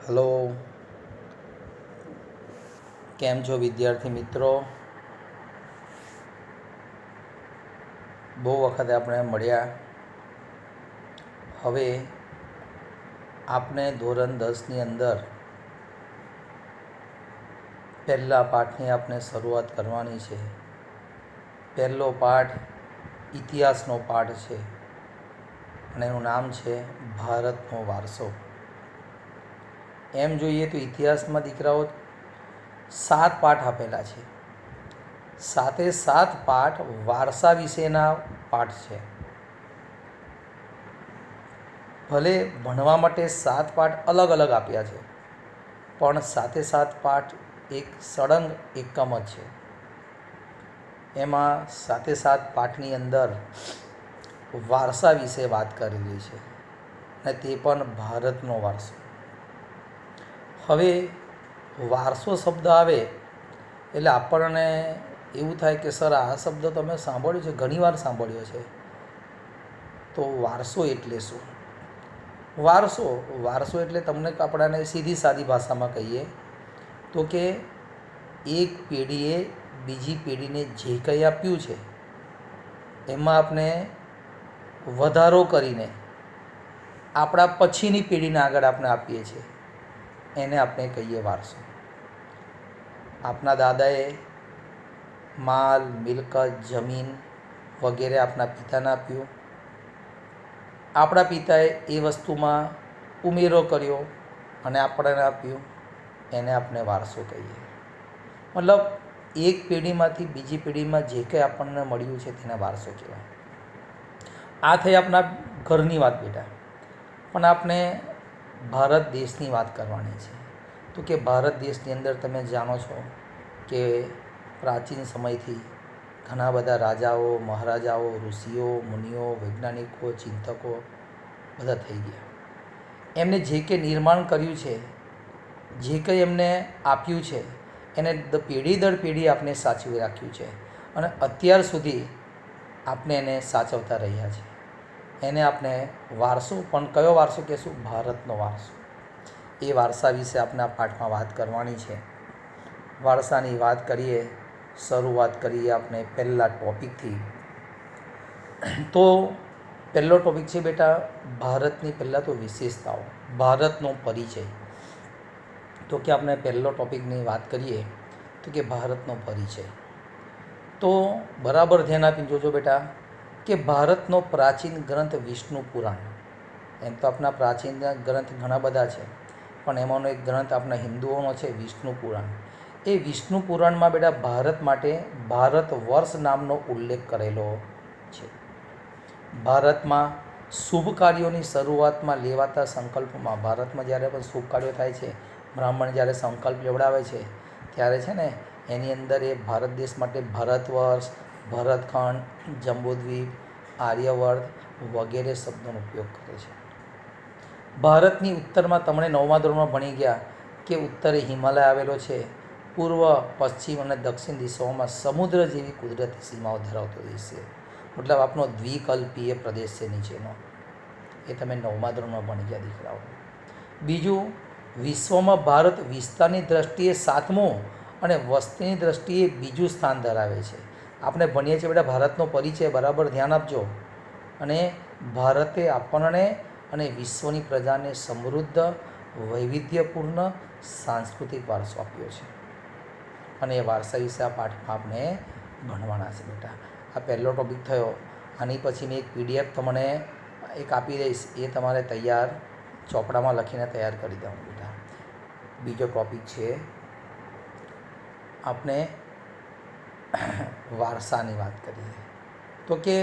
Hello, કેમ છો વિદ્યાર્થી મિત્રો? બહુ વખતે આપણે મળ્યા. હવે આપણે ધોરણ 10ની અંદર પહેલા પાઠની આપણે શરૂઆત કરવાની છે. પહેલો પાઠ ઇતિહાસનો પાઠ છે અને એનું નામ છે ભારતનો વારસો. એમ જોઈએ તો ઇતિહાસમાં દીકરાઓ 7 પાઠ આપેલા છે. 7 પાઠ વારસા વિશેના પાઠ છે. ભલે ભણવા માટે 7 પાઠ અલગ અલગ આપ્યા છે, પણ 7 પાઠ એક સળંગ એકમ જ છે. એમાં 7 પાઠની અંદર વારસા વિશે વાત કરેલી છે અને તે પણ ભારતનો વારસો. હવે વારસો શબ્દ આવે એટલે આપણને એવું થાય કે સર આ શબ્દ તમે સાંભળ્યો છે, ઘણીવાર સાંભળ્યો છે. તો વારસો એટલે શું? વારસો એટલે તમને આપણાને સીધી સાદી ભાષામાં કહીએ તો કે એક પેઢીએ બીજી પેઢીને જે કંઈ આપ્યું છે એમાં આપણે વધારો કરીને આપણા પછીની પેઢીને આગળ આપણે આપીએ છીએ, એને આપણે કહીએ વારસો. આપણા દાદાએ માલ, મિલકત, જમીન વગેરે આપણા પિતાને આપ્યું. આપણા પિતાએ એ વસ્તુમાં ઉમેરો કર્યો અને આપણને આપ્યું, એને આપણે વારસો કહીએ. મતલબ એક પેઢીમાંથી બીજી પેઢીમાં જે કંઈ આપણને મળ્યું છે તેને વારસો કહેવાય. આ થઈ આપણા ઘરની વાત બેટા. પણ આપણે ભારત દેશની વાત કરવાની છે. તો કે ભારત દેશની અંદર તમે જાણો છો કે પ્રાચીન સમયથી ઘણા બધા રાજાઓ, મહારાજાઓ, ઋષિઓ, મુનિઓ, વૈજ્ઞાનિકો, ચિંતકો બધા થઈ ગયા. એમને જે કંઈ નિર્માણ કર્યું છે, જે કંઈ એમને આપ્યું છે, એને પેઢી દર પેઢી આપણે સાચવી રાખ્યું છે અને અત્યાર સુધી આપણે એને સાચવતા રહ્યા છે. એને આપણે વારસો, પણ કયો વારસો કહેશું? ભારતનો વારસો. એ વારસા વિશે આપણે આ પાઠમાં વાત કરવાની છે. વારસાની વાત કરીએ, શરૂઆત કરીએ આપણે પહેલા ટૉપિકથી. તો પહેલો ટૉપિક છે બેટા ભારતની પહેલાં તો વિશેષતાઓ, ભારતનો પરિચય. તો કે આપણે પહેલો ટૉપિકની વાત કરીએ તો કે ભારતનો પરિચય. તો બરાબર ધ્યાન આપીને જોજો બેટા કે ભારતનો પ્રાચીન ગ્રંથ વિષ્ણુ પુરાણ. એમ તો આપણા પ્રાચીન ગ્રંથ ઘણા બધા છે, પણ એમાંનો એક ગ્રંથ આપણા હિન્દુઓનો છે વિષ્ણુ પુરાણ. એ વિષ્ણુ પુરાણમાં બેટા ભારત માટે ભારત વર્ષ નામનો ઉલ્લેખ કરેલો છે. ભારતમાં શુભ કાર્યોની શરૂઆતમાં લેવાતા સંકલ્પમાં, ભારતમાં જ્યારે પણ શુભ કાર્યો થાય છે, બ્રાહ્મણ જ્યારે સંકલ્પ લેવડાવે છે ત્યારે છે ને એની અંદર એ ભારત દેશ માટે ભારત વર્ષ, ભરતખંડ, જંબુદ્વીપ, આર્યવર્ત વગેરે શબ્દોનો ઉપયોગ કરે છે. ભારતની ઉત્તરમાં તમને 9મા ધોરણમાં ભણી ગયા કે ઉત્તરે હિમાલય આવેલો છે. પૂર્વ, પશ્ચિમ અને દક્ષિણ દિશાઓમાં સમુદ્ર જેવી કુદરતી સીમાઓ ધરાવતો દેશ છે. મતલબ આપણો દ્વિકલ્પીય પ્રદેશ છે નીચેનો. એ તમે 9મા ધોરણમાં ભણી ગયા દીકરાઓ. બીજું, વિશ્વમાં ભારત વિસ્તારની દ્રષ્ટિએ 7મું અને વસ્તીની દ્રષ્ટિએ બીજું સ્થાન ધરાવે છે. આપણે ભણીએ છીએ બેટા ભારતનો પરિચય, બરાબર ધ્યાન આપજો. અને ભારતે આપણને અને વિશ્વની પ્રજાને સમૃદ્ધ, વૈવિધ્યપૂર્ણ સાંસ્કૃતિક વારસો આપ્યો છે અને એ વારસા વિશે આ પાઠમાં આપણે ભણવાના છે બેટા. આ પહેલો ટૉપિક થયો. આની પછી મેં એક PDF તમને એક આપી દઈશ, એ તમારે તૈયાર ચોપડામાં લખીને તૈયાર કરી દેવાનું બેટા. બીજો ટૉપિક છે આપણે વારસાની વાત કરીએ તો કે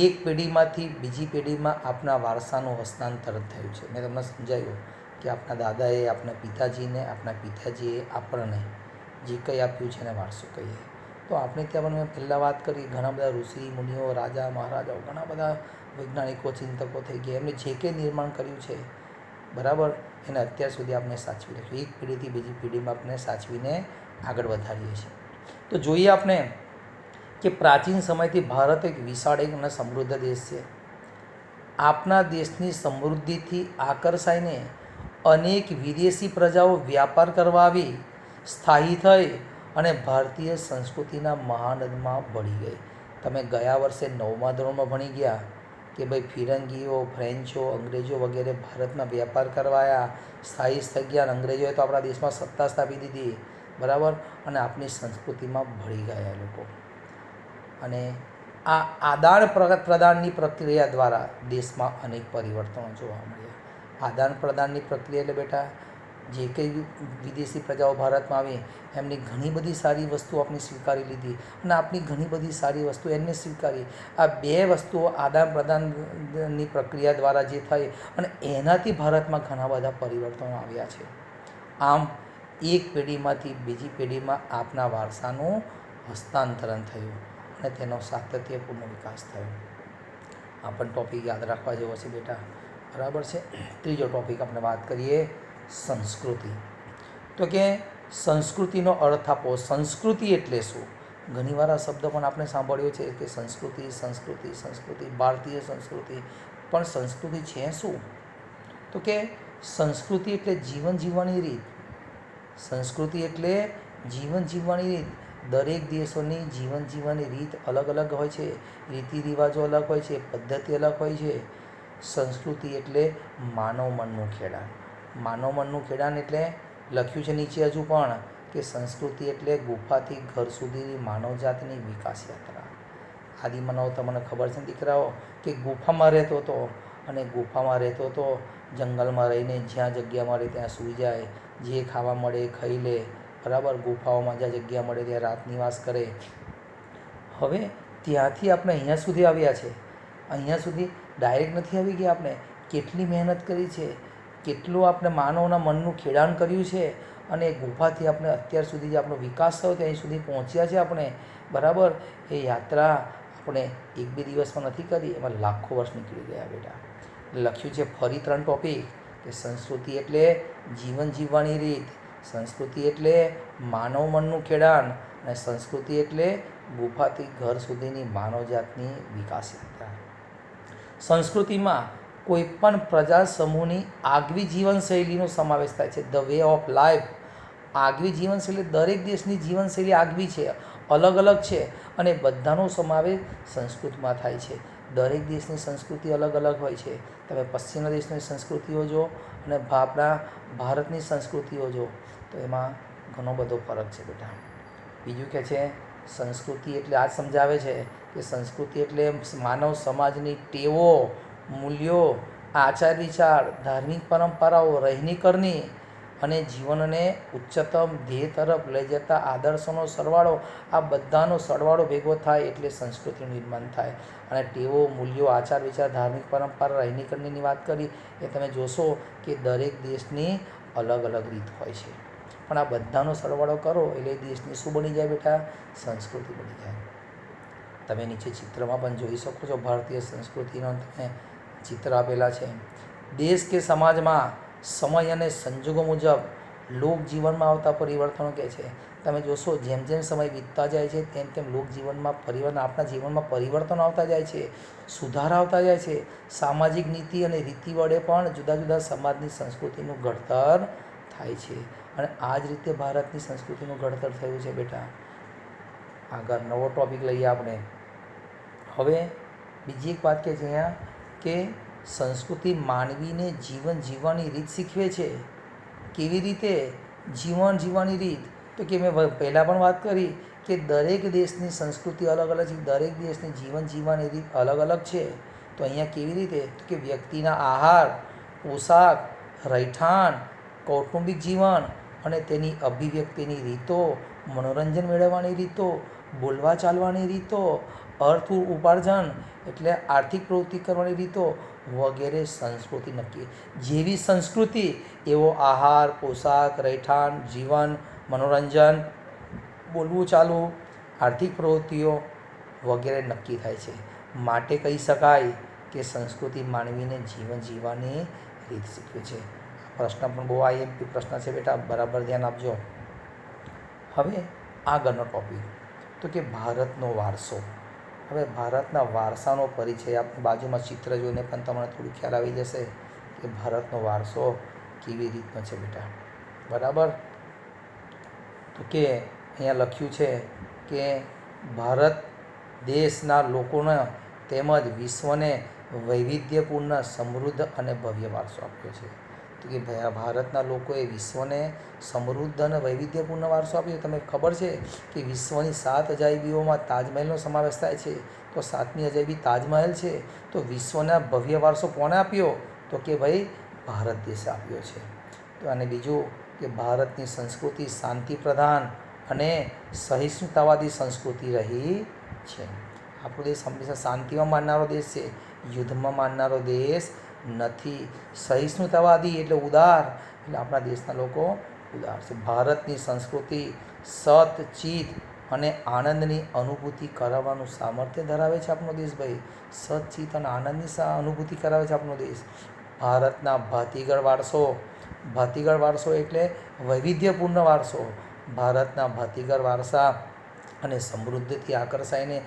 એક પેઢીમાંથી બીજી પેઢીમાં આપણા વારસાનું હસ્તાંતર થયું છે. મેં તમને સમજાવ્યું કે આપણા દાદાએ આપણા પિતાજીએ આપણને જે કંઈ આપ્યું છે એને વારસો કહીએ. તો આપણે ત્યાં પણ મેં પહેલાં વાત કરી, ઘણા બધા ઋષિ મુનિઓ, રાજા મહારાજાઓ, ઘણા બધા વૈજ્ઞાનિકો, ચિંતકો થઈ ગયા. એમને જે કંઈ નિર્માણ કર્યું છે બરાબર, એને અત્યાર સુધી આપણે સાચવી રાખ્યું. એક પેઢીથી બીજી પેઢીમાં આપણે સાચવીને આગળ વધારીએ છીએ. તો જોઈએ આપણે કે પ્રાચીન સમયથી ભારત એક વિશાળ અને સમૃદ્ધ દેશ છે. આપણા દેશની સમૃદ્ધિથી આકર્ષાઈને અનેક વિદેશી પ્રજાઓ વ્યાપાર કરવા આવી, સ્થાયી થઈ અને ભારતીય સંસ્કૃતિના મહાનદમાં ભળી ગઈ. તમે ગયા વર્ષે 9મા ધોરણમાં ભણી ગયા કે ભાઈ ફિરંગીઓ, ફ્રેન્ચો, અંગ્રેજો વગેરે ભારતમાં વ્યાપાર કરવા આવ્યા, સ્થાયી થઈ ગયા અને અંગ્રેજોએ તો આપણા દેશમાં સત્તા સ્થાપી દીધી, બરાબર, અને આપણી સંસ્કૃતિમાં ભળી ગયા લોકો. અને આ આદાન પ્રદાનની પ્રક્રિયા દ્વારા દેશમાં અનેક પરિવર્તનો જોવા મળ્યા. આદાન પ્રદાનની પ્રક્રિયા એટલે બેટા જે કંઈ વિદેશી પ્રજાઓ ભારતમાં આવી એમની ઘણી બધી સારી વસ્તુઓ આપણે સ્વીકારી લીધી અને આપણી ઘણી બધી સારી વસ્તુ એમને સ્વીકારી. આ બે વસ્તુઓ આદાન પ્રદાનની પ્રક્રિયા દ્વારા જે થઈ અને એનાથી ભારતમાં ઘણા બધા પરિવર્તનો આવ્યા છે. આમ એક પેઢીમાંથી બીજી પેઢીમાં આપના વારસાનું હસ્તાંતરણ થયું અને તેનો સાતત્યપૂર્ણ વિકાસ થયો. આ પણ ટૉપિક યાદ રાખવા જેવો છે બેટા, બરાબર છે. ત્રીજો ટૉપિક આપણે વાત કરીએ સંસ્કૃતિ. તો કે સંસ્કૃતિનો અર્થ આપો. સંસ્કૃતિ એટલે શું? ઘણીવાર આ શબ્દ પણ આપણે સાંભળ્યો છે કે સંસ્કૃતિ સંસ્કૃતિ સંસ્કૃતિ, ભારતીય સંસ્કૃતિ. પણ સંસ્કૃતિ છે શું? તો કે સંસ્કૃતિ એટલે જીવન જીવવાની રીત. સંસ્કૃતિ એટલે જીવન જીવવાની રીત. દરેક દેશોની જીવન જીવવાની રીત અલગ અલગ હોય છે, રીતિ રિવાજો અલગ હોય છે, પદ્ધતિ અલગ હોય છે. સંસ્કૃતિ એટલે માનવ મનનું ખેડાણ. માનવ મનનું ખેડાણ એટલે લખ્યું છે નીચે હજુ પણ કે સંસ્કૃતિ એટલે ગુફાથી ઘર સુધીની માનવજાતની વિકાસ યાત્રા. આદિમાનવ તમને ખબર છે દીકરાઓ કે ગુફામાં રહેતો હતો અને ગુફામાં રહેતો હતો, જંગલમાં રહીને જ્યાં જગ્યા મળે ત્યાં સૂઈ જાય, જે ખાવા મળે એ ખાઈ લે, બરાબર, ગુફાઓમાં જ્યાં જગ્યા મળે ત્યાં રાત નિવાસ કરે. હવે ત્યાંથી આપણે અહીંયા સુધી આવ્યા છે. અહીંયા સુધી ડાયરેક્ટ નથી આવી ગયા. આપણે કેટલી મહેનત કરી છે, કેટલું આપણે માનવના મનનું ખેડાણ કર્યું છે અને ગુફાથી આપણે અત્યાર સુધી જે આપણો વિકાસ થયો ત્યાં સુધી પહોંચ્યા છે આપણે, બરાબર. એ યાત્રા આપણે 1-2 દિવસમાં નથી કરી, એમાં લાખો વર્ષ નીકળી ગયા બેટા. લખ્યું છે ફરી 3 ટૉપિક કે સંસ્કૃતિ એટલે જીવન જીવવાની રીત, સંસ્કૃતિ એટલે માનવ મનનું ખેડાણ અને સંસ્કૃતિ એટલે ગુફાથી ઘર સુધીની માનવજાતની વિકાસ યાત્રા. સંસ્કૃતિમાં કોઈપણ પ્રજા સમૂહની આગવી જીવનશૈલીનો સમાવેશ થાય છે. The way of life. આગવી જીવનશૈલી, દરેક દેશની જીવનશૈલી આગવી છે, અલગ અલગ છે અને બધાનો સમાવેશ સંસ્કૃતિમાં થાય છે. દરેક દેશની સંસ્કૃતિ અલગ અલગ હોય છે. તમે પશ્ચિમના દેશની સંસ્કૃતિઓ જો અને આપણા ભારતની સંસ્કૃતિઓ જો તો એમાં ઘણો બધો ફરક છે બેટા. બીજું કહે છે સંસ્કૃતિ એટલે આ સમજાવે છે કે સંસ્કૃતિ એટલે માનવ સમાજની ટેવો, મૂલ્યો, આચાર વિચાર, ધાર્મિક પરંપરાઓ, રહેણી કરની અને જીવનને ઉચ્ચતમ ધ્યેય તરફ લઈ જતા આદર્શોનો સરવાળો. આ બધાનો સરવાળો ભેગો થાય એટલે સંસ્કૃતિનું નિર્માણ થાય. અને ટેવો, મૂલ્યો, આચાર વિચાર, ધાર્મિક પરંપરા, રહેણી કરની વાત કરી એ તમે જોશો કે દરેક દેશની અલગ અલગ રીત હોય છે, પણ આ બધાનો સરવાળો કરો એટલે દેશની શું બની જાય બેટા? સંસ્કૃતિ બની જાય. તમે નીચે ચિત્રમાં પણ જોઈ શકો છો, ભારતીય સંસ્કૃતિનો તમે ચિત્ર આપેલા છે. દેશ કે સમાજમાં સમય અને સંજોગો મુજબ લોકજીવનમાં આવતા પરિવર્તનો કહે છે. તમે જોશો જેમ જેમ સમય વીતતા જાય છે તેમ તેમ લોકજીવનમાં પરિવર્તન, આપણા જીવનમાં પરિવર્તન આવતા જાય છે, સુધાર આવતા જાય છે. સામાજિક નીતિ અને રીતિ વડે પણ જુદા જુદા સમાજની સંસ્કૃતિનું ઘડતર થાય છે અને આ જ રીતે ભારતની સંસ્કૃતિનું ઘડતર થયું છે બેટા. આગળ નવો ટૉપિક લઈએ આપણે. હવે બીજી એક વાત કે છે અહીંયા કે સંસ્કૃતિ માનવીને જીવન જીવવાની રીત શીખવે છે. કેવી રીતે જીવન જીવવાની રીત? તો કે મેં પહેલાં પણ વાત કરી કે દરેક દેશની સંસ્કૃતિ અલગ અલગ છે, દરેક દેશની જીવન જીવવાની રીત અલગ અલગ છે. તો અહીંયા કેવી રીતે? તો કે વ્યક્તિના આહાર, પોશાક, રહેઠાણ, કૌટુંબિક જીવન અને તેની અભિવ્યક્તિની રીતો, મનોરંજન મેળવવાની રીતો, બોલવા ચાલવાની રીતો, અર્થ ઉપાર્જન એટલે આર્થિક પ્રવૃત્તિ કરવાની રીતો વગેરે સંસ્કૃતિ નક્કી. જેવી સંસ્કૃતિ એવો આહાર, પોશાક, રહેઠાણ, જીવન, મનોરંજન, બોલવું ચાલવું, આર્થિક પ્રવૃત્તિઓ વગેરે નક્કી થાય છે. માટે કહી શકાય કે સંસ્કૃતિ માનવીને જીવન જીવવાની રીત શીખવે છે. પ્રશ્ન પણ બહુ આઈએમપી પ્રશ્ન છે બેટા, બરાબર ધ્યાન આપજો. હવે આગળનો ટૉપિક તો કે ભારતનો વારસો. હવે ભારતના વારસાનો પરિચય, આપણી બાજુમાં ચિત્ર જોઈને પણ તમને થોડું ખ્યાલ આવી જશે કે ભારતનો વારસો કેવી રીતનો છે બેટા, બરાબર. તો કે અહીંયા લખ્યું છે કે ભારત દેશના લોકોને તેમજ વિશ્વને વૈવિધ્યપૂર્ણ, સમૃદ્ધ અને ભવ્ય વારસો આપ્યો છે. તો કે ભારતના લોકોએ વિશ્વને સમૃદ્ધ અને વૈવિધ્યપૂર્ણ વારસો આપ્યો. તમને ખબર છે કે વિશ્વની 7 અજાયબીઓમાં તાજમહેલનો સમાવેશ થાય છે. તો 7મી અજાયબી તાજમહેલ છે. તો વિશ્વના ભવ્ય વારસો કોને આપ્યો? તો કે ભાઈ ભારત દેશે આપ્યો છે. તો અને બીજું કે ભારતની સંસ્કૃતિ શાંતિ પ્રધાન અને સહિષ્ણુતાવાદી સંસ્કૃતિ રહી છે. આપણો દેશ હંમેશા શાંતિમાં માનનારો દેશ છે, યુદ્ધમાં માનનારો દેશ નથી. સહિષ્ણુતાવાદી એટલે ઉદાર, એટલે આપણા દેશના લોકો ઉદાર છે. ભારતની સંસ્કૃતિ સત, ચિત્ત અને આનંદની અનુભૂતિ કરાવવાનું સામર્થ્ય ધરાવે છે આપણો દેશ. ભાઈ સત, ચિત્ત અને આનંદની અનુભૂતિ કરાવે છે આપણો દેશ. ભારતના ભાતીગળ વારસો એટલે વૈવિધ્યપૂર્ણ વારસો. ભારતના ભાતીગળ વારસા અને સમૃદ્ધિથી આકર્ષાઈને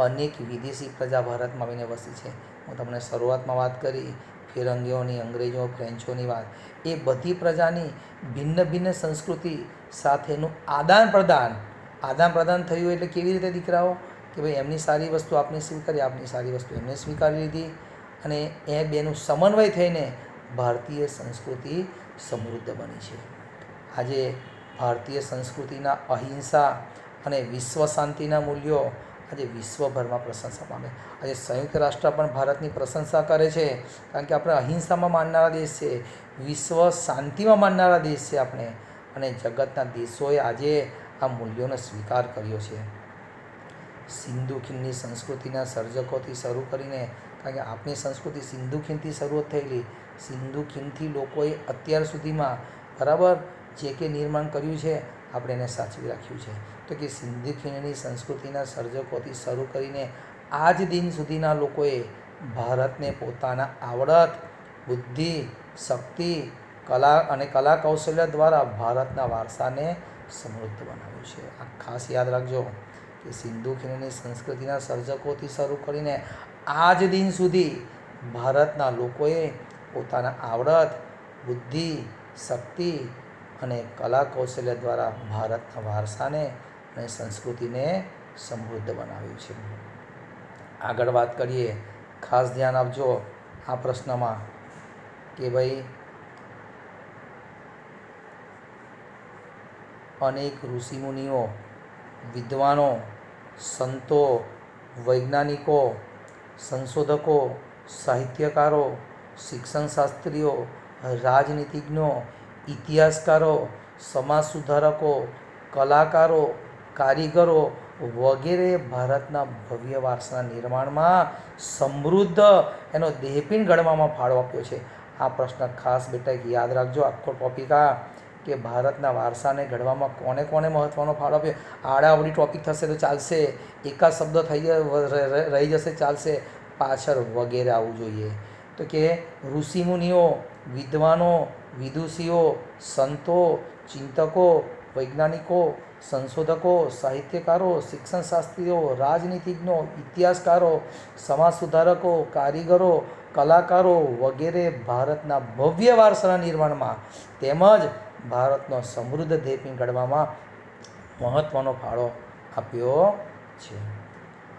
અનેક વિદેશી પ્રજા ભારતમાં આવીને વસી છે. હું તમને શરૂઆતમાં વાત કરી ફિરંગીઓની, અંગ્રેજો, ફ્રેન્ચોની વાત. એ બધી પ્રજાની ભિન્ન ભિન્ન સંસ્કૃતિ સાથેનું આદાન પ્રદાન થયું. એટલે કેવી રીતે દીકરાઓ કે ભાઈ એમની સારી વસ્તુ આપણે સ્વીકારી, આપણી સારી વસ્તુ એમને સ્વીકારી લીધી, અને એ બેનું સમન્વય થઈને ભારતીય સંસ્કૃતિ સમૃદ્ધ બની છે. આજે ભારતીય સંસ્કૃતિના અહિંસા અને વિશ્વ શાંતિના મૂલ્યો આજે વિશ્વભરમાં પ્રશંસા પામે. આજે સંયુક્ત રાષ્ટ્ર પણ ભારતની પ્રશંસા કરે છે, કારણ કે આપણે અહિંસામાં માનનારા દેશ છે, વિશ્વ શાંતિમાં માનનારા દેશ છે આપણે. અને જગતના દેશોએ આજે આ મૂલ્યોનો સ્વીકાર કર્યો છે. સિંધુ ખીણની સંસ્કૃતિના સર્જકોથી શરૂ કરીને, કારણ કે આપણી સંસ્કૃતિ સિંધુ ખીણથી શરૂઆત થયેલી, સિંધુ ખીણથી લોકોએ અત્યાર સુધીમાં બરાબર જે કે નિર્માણ કર્યું છે આપણે એને સાચવી રાખ્યું છે. તો કે સિંધુ ખીણની સંસ્કૃતિના સર્જકોથી શરૂ કરીને આજ દિન સુધીના લોકોએ ભારતને પોતાના આવડત, બુદ્ધિ, શક્તિ, કલા કૌશલ્ય દ્વારા ભારતના વારસાને સમૃદ્ધ બનાવ્યું છે. આ ખાસ યાદ રાખજો કે સિંધુ ખીણની સંસ્કૃતિના સર્જકોથી શરૂ કરીને આજ દિન સુધી ભારતના લોકોએ પોતાના આવડત, બુદ્ધિ, શક્તિ અને કલા કૌશલ્ય દ્વારા ભારતના વારસાને અને સંસ્કૃતિને સમૃદ્ધ બનાવ્યું છે. આગળ વાત કરીએ, ખાસ ધ્યાન આપજો આ પ્રશ્નમાં કે ભાઈ અનેક ઋષિમુનિઓ, વિદ્વાનો, સંતો, વૈજ્ઞાનિકો, સંશોધકો, સાહિત્યકારો, શિક્ષણશાસ્ત્રીઓ, રાજનીતિજ્ઞો, ઇતિહાસકારો, સમાજ સુધારકો, કલાકારો, કારીગરો વગેરે ભારતના ભવ્ય વારસાના નિર્માણમાં સમૃદ્ધ એનો દેહપીંડ ઘડવામાં ફાળો આપ્યો છે. આ પ્રશ્ન ખાસ બેટા યાદ રાખજો. આખો ટોપિક આ કે ભારતના વારસાને ઘડવામાં કોને કોને મહત્ત્વનો ફાળો આપ્યો. આડાઅવળી ટોપિક થશે તો ચાલશે, એકાદ શબ્દ રહી જશે ચાલશે, પાછળ વગેરે આવવું જોઈએ. તો કે ઋષિમુનિઓ, વિદ્વાનો, વિદુષીઓ, સંતો, ચિંતકો, વૈજ્ઞાનિકો, સંશોધકો, સાહિત્યકારો, શિક્ષણશાસ્ત્રીઓ, રાજનીતિજ્ઞો, ઇતિહાસકારો, સમાજ સુધારકો, કારીગરો, કલાકારો વગેરે ભારતના ભવ્ય વારસાના નિર્માણમાં તેમજ ભારતનો સમૃદ્ધ દેહપીંડ ઘડવામાં મહત્ત્વનો ફાળો આપ્યો છે.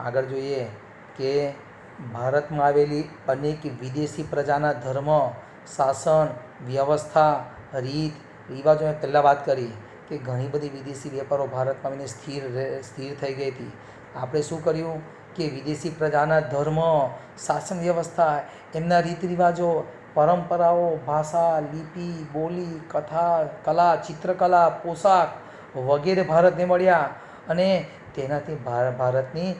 આગળ જોઈએ કે ભારતમાં આવેલી અનેક વિદેશી પ્રજાના ધર્મ, શાસન, વ્યવસ્થા, રીત રિવાજો મેં પહેલાં વાત કરી કે ઘણી બધી વિદેશી વેપારો ભારતમાં આવીને સ્થિર થઈ ગઈ હતી. આપણે શું કર્યું કે વિદેશી પ્રજાના ધર્મ, શાસન વ્યવસ્થા, એમના રીત રિવાજો, પરંપરાઓ, ભાષા, લિપિ, બોલી, કથા, કલા, ચિત્રકલા, પોશાક વગેરે ભારતને મળ્યા, અને તેનાથી ભારતની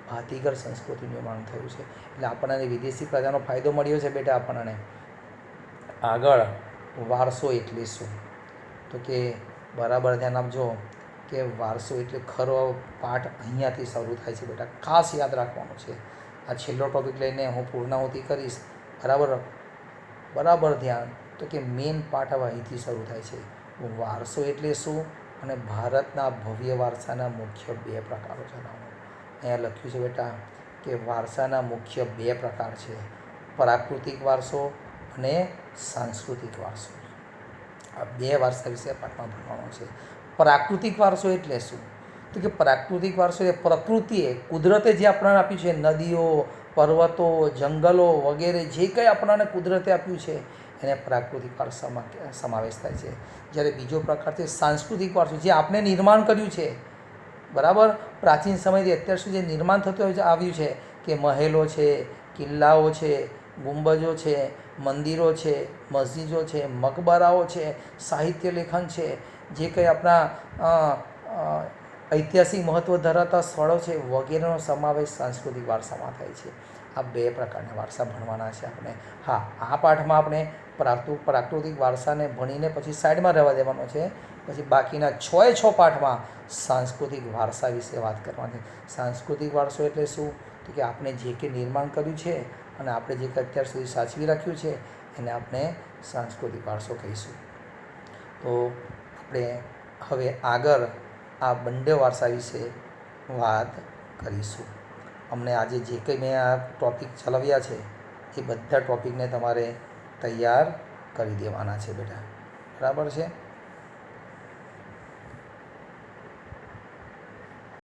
ભાતીગળ સંસ્કૃતિનું નિર્માણ થયું છે. એટલે આપણને વિદેશી પ્રજાનો ફાયદો મળ્યો છે બેટા આપણને. આગળ વારસો એટલે શું? તો કે બરાબર ધ્યાન આપજો કે વારસો એટલે ખરો પાઠ અહીંયાથી શરૂ થાય છે બેટા, ખાસ યાદ રાખવાનું છે. આ છેલ્લો ટૉપિક લઈને હું પૂર્ણાહુતિ કરીશ. બરાબર ધ્યાન. તો કે મેઇન પાઠ હવે અહીંથી શરૂ થાય છે. વારસો એટલે શું અને ભારતના ભવ્ય વારસાના મુખ્ય 2 પ્રકારો જણાવો. અહીંયા લખ્યું છે બેટા કે વારસાના મુખ્ય 2 પ્રકાર છે, પ્રાકૃતિક વારસો અને સાંસ્કૃતિક વારસો. આ 2 વારસા વિશે પાઠમાં ભણવાનું છે. પ્રાકૃતિક વારસો એટલે શું? તો કે પ્રાકૃતિક વારસો એ પ્રકૃતિએ કુદરતે જે આપણને આપ્યું છે, નદીઓ, પર્વતો, જંગલો વગેરે જે કંઈ આપણને કુદરતે આપ્યું છે એને પ્રાકૃતિક વારસામાં સમાવેશ થાય છે. જ્યારે બીજો પ્રકાર છે સાંસ્કૃતિક વારસો, જે આપણે નિર્માણ કર્યું છે. બરાબર, પ્રાચીન સમયથી અત્યાર સુધી નિર્માણ થતું આવ્યું છે કે મહેલો છે, કિલ્લાઓ છે, ગુંબજો છે, મંદિરો છે, મસ્જિદો છે, મકબરાઓ છે, સાહિત્ય લેખન છે, જે કંઈ આપણા ઐતિહાસિક મહત્ત્વ ધરાવતા સ્થળો છે વગેરેનો સમાવેશ સાંસ્કૃતિક વારસામાં થાય છે. આ 2 પ્રકારના વારસા ભણવાના છે આપણે. હા, આ પાઠમાં આપણે પ્રાકૃતિક વારસાને ભણીને પછી સાઈડમાં રહેવા દેવાનો છે. પછી બાકીના 6 પાઠમાં સાંસ્કૃતિક વારસા વિશે વાત કરવાની. સાંસ્કૃતિક વારસો એટલે શું? તો કે આપણે જે કંઈ નિર્માણ કર્યું છે અને આપણે જે કંઈ અત્યાર સુધી સાચવી રાખ્યું છે એને આપણે સાંસ્કૃતિક વારસો કહીશું. તો આપણે હવે આગળ આ બંને વારસા વિશે વાત કરીશું. અમને આજે જે કંઈ મેં આ ટૉપિક ચલાવ્યા છે એ બધા ટૉપિકને તમારે તૈયાર કરી દેવાના છે બેટા. બરાબર છે?